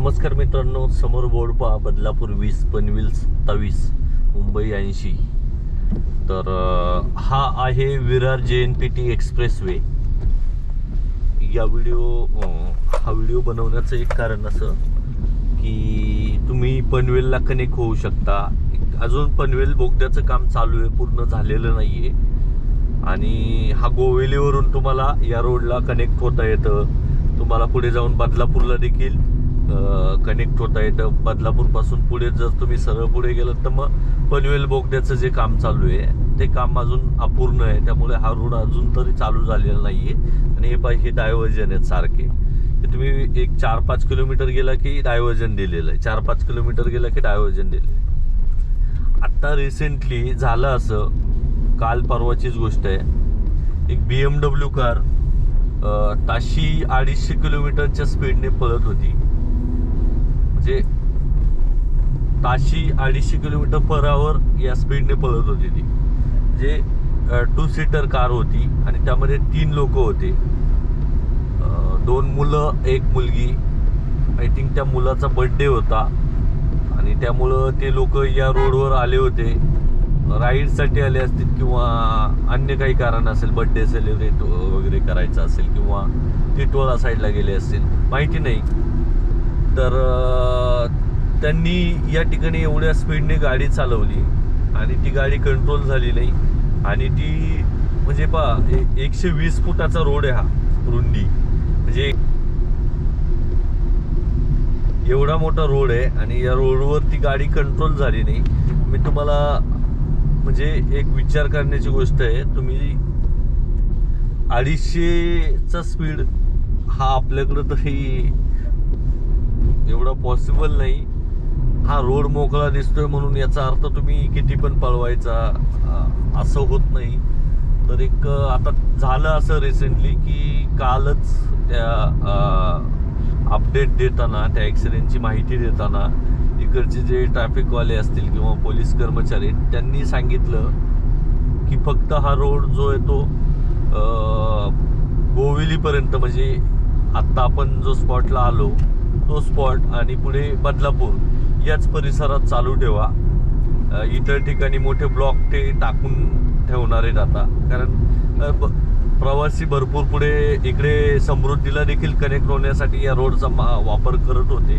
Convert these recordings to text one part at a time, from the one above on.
नमस्कार मित्रांनो, समोर बोर्ड पहा बदलापूर 20 पनवेल 27 मुंबई 80. तर हा आहे विरार JNPT एक्सप्रेसवे. हा व्हिडिओ बनवण्याचं एक कारण असं की तुम्ही पनवेलला कनेक्ट होऊ शकता. अजून पनवेल बोगद्याचं काम चालू आहे, पूर्ण झालेलं नाही आहे. आणि हा गोवेलीवरून तुम्हाला या रोडला कनेक्ट होता येतं. तुम्हाला पुढे जाऊन बदलापूरला देखील कनेक्ट होता येतं. बदलापूरपासून पुढे जर तुम्ही सरळ पुढे गेलात तर मग पनवेल बोगद्याचं जे काम चालू आहे ते काम अजून अपूर्ण आहे. त्यामुळे हा रोड अजून तरी चालू झालेला नाही आहे. आणि हे डायव्हर्जन आहेत सारखे. तुम्ही एक 4-5 किलोमीटर गेला की डायव्हर्जन दिलेलं आहे, 4-5 किलोमीटर गेला की डायव्हर्जन दिलेलं आहे. आत्ता रिसेंटली झालं असं, काल परवाचीच गोष्ट आहे, एक BMW कार ताशी 250 किलोमीटरच्या स्पीडने पळत होती. म्हणजे ताशी 250 किलोमीटर पर आवर या स्पीडने पळत होती ती. म्हणजे 2 सीटर कार होती आणि त्यामध्ये 3 लोक होते, 2 मुलं 1 मुलगी. आय थिंक त्या मुलाचा बर्थडे होता आणि त्यामुळं ते लोक या रोडवर आले होते, राईडसाठी आले असतील किंवा अन्य काही कारण असेल, बर्थडे सेलिब्रेट वगैरे करायचं असेल किंवा टिटवाळा साईडला गेले असतील, माहिती नाही. तर त्यांनी या ठिकाणी एवढ्या स्पीडने गाडी चालवली आणि ती गाडी कंट्रोल झाली नाही. आणि ती म्हणजे पहा 120 फुटाचा रोड आहे हा, रुंदी. म्हणजे एवढा मोठा रोड आहे आणि या रोडवर ती गाडी कंट्रोल झाली नाही. मी तुम्हाला म्हणजे एक विचार करण्याची गोष्ट आहे, तुम्ही 250चा स्पीड हा आपल्याकडं तरी एवढा पॉसिबल नाही. हा रोड मोकळा दिसतोय म्हणून याचा अर्थ तुम्ही किती पण पळवायचा असं होत नाही. तर एक आता झालं असं रिसेंटली की कालच त्या अपडेट देताना, त्या ॲक्सिडेंटची माहिती देताना इकडचे जे ट्रॅफिकवाले असतील किंवा पोलीस कर्मचारी, त्यांनी सांगितलं की फक्त हा रोड जो आहे तो गोवेलीपर्यंत, म्हणजे आत्ता आपण जो स्पॉटला आलो तो स्पॉट आणि पुढे बदलापूर याच परिसरात चालू ठेवा. इतर ठिकाणी मोठे ब्लॉक ते टाकून ठेवणार आहेत आता, कारण प्रवासी भरपूर पुढे इकडे समृद्धीला देखील कनेक्ट होण्यासाठी या रोडचा वापर करत होते.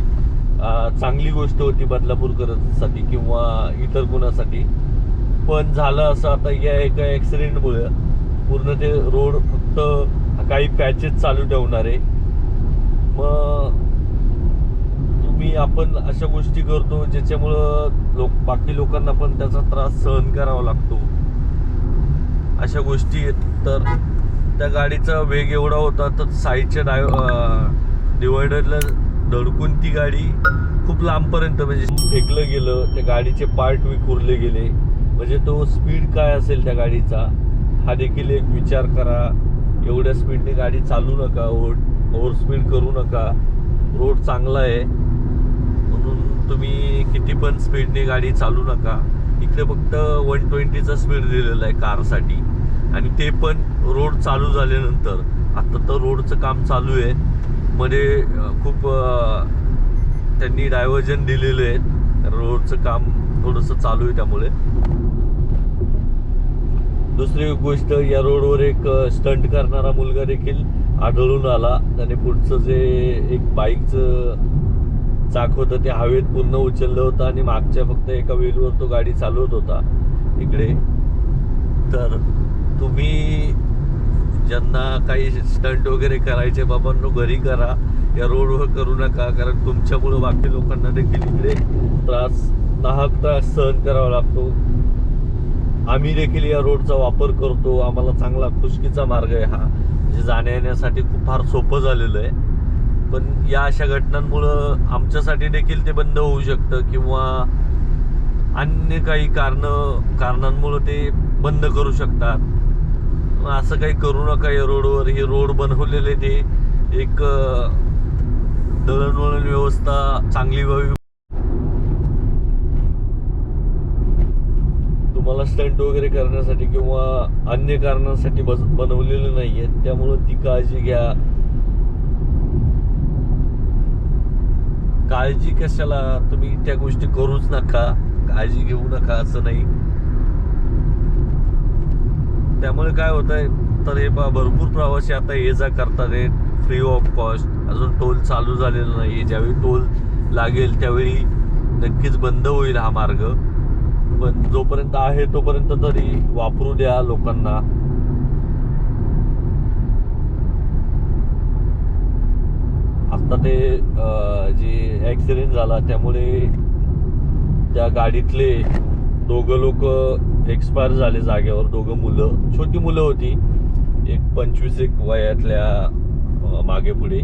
चांगली गोष्ट होती बदलापूरकरांसाठी किंवा इतर कोणासाठी. पण झालं असं आता या एका ॲक्सिडेंटमुळे पूर्ण ते रोड फक्त काही पॅचेस चालू ठेवणार आहे. मग आपण अशा गोष्टी करतो ज्याच्यामुळं बाकी लोकांना पण त्याचा त्रास सहन करावा लागतो, अशा गोष्टी आहेत. तर त्या गाडीचा वेग एवढा होता तर साईडच्या डिवायडरला धडकून ती गाडी खूप लांबपर्यंत म्हणजे फेकलं गेलं. त्या गाडीचे पार्ट विखुरले गेले. म्हणजे तो स्पीड काय असेल त्या गाडीचा हा देखील एक विचार करा. एवढ्या स्पीडने गाडी चालू नका, ओव्हर स्पीड करू नका. रोड चांगला आहे म्हणून तुम्ही किती पण स्पीडने गाडी चालू नका. इकडे फक्त 120चा स्पीड दिलेला आहे कारसाठी, आणि ते पण रोड चालू झाल्यानंतर. आता तर रोडचं काम चालू आहे, मध्ये खूप त्यांनी डायव्हर्जन दिलेलं आहे, रोडचं काम थोडंसं चालू आहे त्यामुळे. दुसरी गोष्ट, या रोडवर एक स्टंट करणारा मुलगा देखील आढळून आला. त्याने पुढचं जे एक बाईकचं चाक होतं ते हवेत पूर्ण उचललं होतं आणि मागच्या फक्त एका व्हीलवर तो गाडी चालवत होता तिकडे. तर तुम्ही ज्यांना काही स्टंट वगैरे करायचे बाबांनो, घरी करा, या रोडवर करू नका. कारण तुमच्यामुळं बाकी लोकांना देखील इकडे नाहक त्रास सहन करावा लागतो. आम्ही देखील या रोडचा वापर करतो, आम्हाला चांगला खुशकीचा मार्ग आहे हा, म्हणजे जाण्या येण्यासाठी खूप फार सोपं झालेलं आहे. पण या अशा घटनांमुळं आमच्यासाठी देखील ते बंद होऊ शकतं किंवा अन्य काही कारणांमुळं ते बंद करू शकतात. असं काही करू नका या रोडवर. हे रोड बनवलेले ते एक दळणवळण व्यवस्था चांगली व्हावी. तुम्हाला स्टंट वगैरे करण्यासाठी किंवा अन्य कारणांसाठी बनवलेलं नाही आहे, त्यामुळं ती काळजी घ्या. काळजी कशाला, तुम्ही त्या गोष्टी करूच नका, काळजी घेऊ नका असं नाही. त्यामुळे काय होतंय तर हे भरपूर प्रवासी आता ये जा करतात आहे फ्री ऑफ कॉस्ट. अजून टोल चालू झालेला नाही. ज्यावेळी टोल लागेल त्यावेळी नक्कीच बंद होईल हा मार्ग. पण जोपर्यंत आहे तोपर्यंत तरी वापरू द्या लोकांना. आता ते जे ॲक्सिडेंट झाला त्यामुळे त्या गाडीतले दोघं लोक एक्सपायर झाले जागेवर. दोघं मुलं, छोटी मुलं होती, एक 25 वयातल्या मागे पुढे,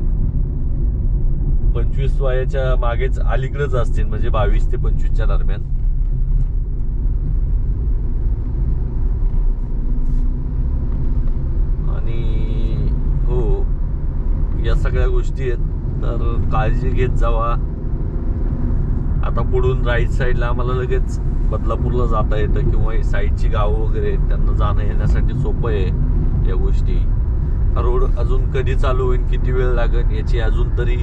25 वयाच्या मागेच अलीकडेच असतील, म्हणजे 22 ते 25च्या दरम्यान. आणि हो, या सगळ्या गोष्टी आहेत, तर काळजी घेत जावा. आता पुढून राईट साईडला आम्हाला लगेच बदलापूरला जाता येतं, किंवा साईडची गावं वगैरे आहेत त्यांना जाणं येण्यासाठी सोपं आहे या गोष्टी. हा रोड अजून कधी चालू होईल, किती वेळ लागेल याची अजून तरी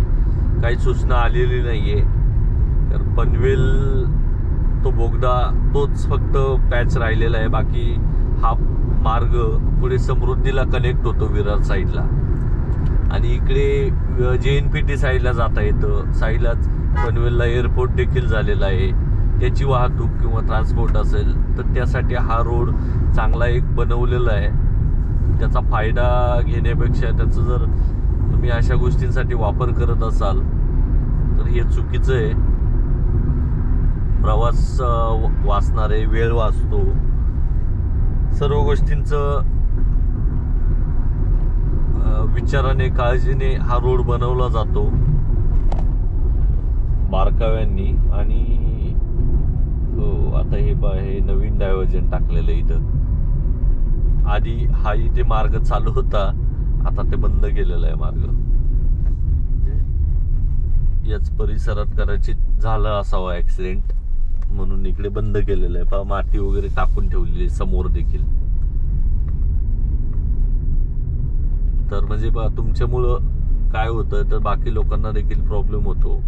काही सूचना आलेली नाही आहे. कारण पनवेल तो बोगदा तोच फक्त पॅच राहिलेला आहे. बाकी हा मार्ग पुढे समृद्धीला कनेक्ट होतो विरार साईडला, आणि इकडे JNPT साईडला जाता येतं. साईडलाच पनवेलला एअरपोर्ट देखील झालेला आहे. त्याची वाहतूक किंवा ट्रान्सपोर्ट असेल तर त्यासाठी हा रोड चांगला एक बनवलेला आहे. त्याचा फायदा घेण्यापेक्षा त्याचं जर तुम्ही अशा गोष्टींसाठी वापर करत असाल तर हे चुकीचं आहे. प्रवास वाचणारे, वेळ वाचतो, सर्व गोष्टींचं विचाराने, काळजीने हा रोड बनवला जातो बारकाव्यांनी. आणि हो, आता हे नवीन डायव्हर्जन टाकलेलं इथं. आधी हा इथे मार्ग चालू होता, आता ते बंद केलेला आहे मार्ग. याच परिसरात कदाचित झालं असावं ऍक्सिडेंट, म्हणून इकडे बंद केलेलं आहे. माती वगैरे टाकून ठेवलेली समोर देखील. तर म्हणजे तुमच्यामुळं काय होतं तर बाकी लोकांना देखील प्रॉब्लेम होतो.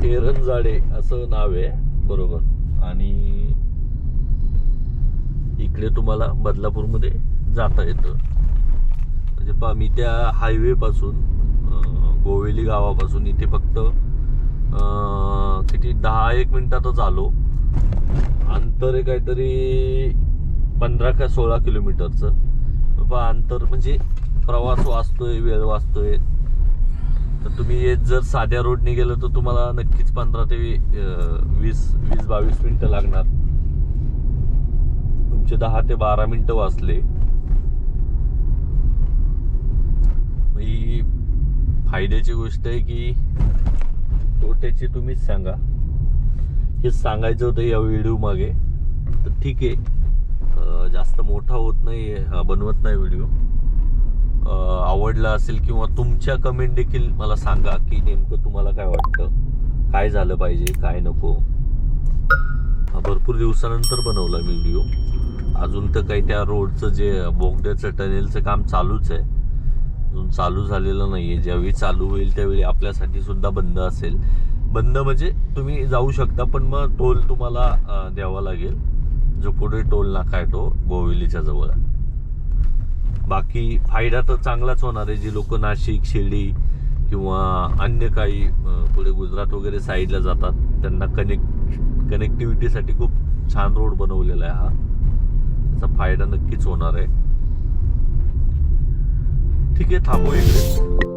एरंजाडे असं नाव आहे बरोबर. आणि इकडे तुम्हाला बदलापूरमध्ये जाता येतं. म्हणजे मी त्या हायवे पासून, गोवेली गावापासून इथे फक्त किती 10-1 मिनिटातच आलो. अंतर आहे काहीतरी 15 का 16 किलोमीटरचं. अंतर म्हणजे प्रवास वाचतोय, वेळ वाचतोय. तर तुम्ही जर साध्या रोडने गेलं तर तुम्हाला नक्कीच 15 ते 20-22 मिनिटं लागणार. तुमचे 10 ते 12 मिनिटं वाचले. ही फायद्याची गोष्ट आहे की तोट्याची तुम्हीच सांगा. हेच सांगायचं होतं या व्हिडिओ मागे. तर ठीक आहे, जास्त मोठा होत नाही, बनवत नाही व्हिडिओ. आवडला असेल किंवा तुमच्या कमेंट देखील मला सांगा की नेमकं तुम्हाला काय वाटतं, काय झालं पाहिजे, काय नको. भरपूर दिवसानंतर बनवला मी व्हिडिओ. अजून तर काही त्या रोडचं जे बोगद्याचं टनेलचं काम चालूच आहे, अजून चालू झालेलं नाही आहे. ज्यावेळी चालू होईल त्यावेळी आपल्यासाठी सुद्धा बंद असेल. बंद म्हणजे तुम्ही जाऊ शकता, पण मग टोल तुम्हाला द्यावा लागेल. जो पुढे टोल नाका आहे तो गोवेलीच्या जवळ. बाकी फायदा तर चांगलाच होणार आहे. जी लोक नाशिक, शिर्डी किंवा अन्य काही पुढे गुजरात वगैरे साईडला जातात त्यांना कनेक्टिव्हिटीसाठी खूप छान रोड बनवलेला आहे हा. त्याचा फायदा नक्कीच होणार आहे. ठीक आहे, थांबू इकडे.